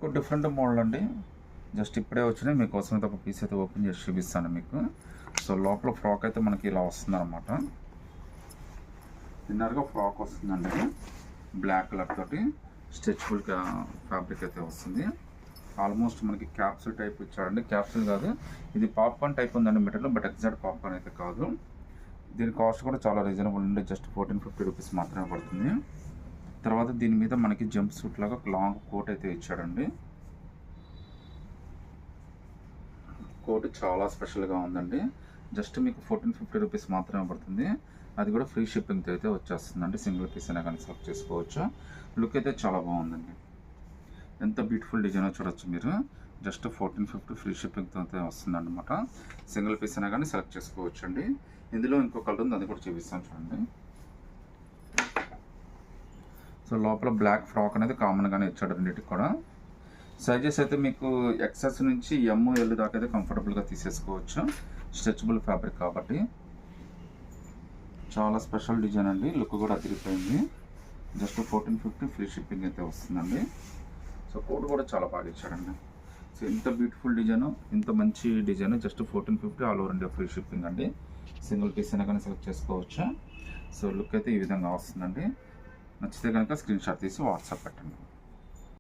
ఇంకో different model అండి. Just ఇప్పుడే వచ్చినాయి, మీకోసం అయితే ఒక పీస్ అయితే ఓపెన్ చేసి చూపిస్తాను మీకు. సో లోపల ఫ్రాక్ అయితే మనకి ఇలా వస్తుంది అనమాట. ఇన్నర్గా ఫ్రాక్ వస్తుందండి, బ్లాక్ కలర్ తోటి స్ట్రెచబుల్ ఫ్యాబ్రిక్ అయితే వస్తుంది. ఆల్మోస్ట్ మనకి క్యాప్సూల్ టైప్ ఇచ్చాడండి. క్యాప్సూల్ కాదు, ఇది పాప్కార్న్ టైప్ ఉందండి మెటీరియల్, బట్ ఎగ్జాక్ట్ పాప్కార్న్ అయితే కాదు. దీని కాస్ట్ కూడా చాలా రీజనబుల్ అండి, జస్ట్ 1450 రూపీస్ మాత్రమే పడుతుంది. తర్వాత దీని మీద మనకి జంప్ సూట్ లాగా లాంగ్ కోట్ అయితే ఇచ్చాడండి. కోట్ చాలా స్పెషల్గా ఉందండి, జస్ట్ మీకు 1450 రూపీస్ మాత్రమే పడుతుంది. అది కూడా ఫ్రీ షిప్పింగ్తో అయితే వచ్చేస్తుందండి. సింగిల్ పీస్ అయినా కానీ సెలెక్ట్ చేసుకోవచ్చు. లుక్ అయితే చాలా బాగుందండి, ఎంత బ్యూటిఫుల్ డిజైన్ చూడొచ్చు మీరు. జస్ట్ 1450 ఫ్రీ షిప్పింగ్తో అయితే వస్తుంది అనమాట. సింగిల్ పీస్ అయినా కానీ సెలెక్ట్ చేసుకోవచ్చు అండి. ఇందులో ఇంకో కలర్ ఉంది, అది కూడా చూపిస్తాను చూడండి. సో లోపల బ్లాక్ ఫ్రాక్ అనేది కామన్గానే ఇచ్చాడు రెండింటికి కూడా. సైజెస్ అయితే మీకు ఎక్సెస్ నుంచి ML దాకా అయితే కంఫర్టబుల్గా తీసేసుకోవచ్చు. స్ట్రెచబుల్ ఫ్యాబ్రిక్ కాబట్టి చాలా స్పెషల్ డిజైన్ అండి, లుక్ కూడా అదిరిపోయింది. జస్ట్ 1450 ఫ్రీ షిప్పింగ్ అయితే వస్తుందండి. సో కోడ్ కూడా చాలా బాగా ఇచ్చాడండి. సో ఇంత బ్యూటిఫుల్ డిజైన్, ఇంత మంచి design just 1450 all over India free shipping అండి. సింగిల్ పీస్ అయినా కానీ సెలెక్ట్ చేసుకోవచ్చు. సో లుక్ అయితే ఈ విధంగా వస్తుందండి. నచ్చితే కనుక స్క్రీన్ షాట్ తీసి వాట్సాప్ పెట్టండి.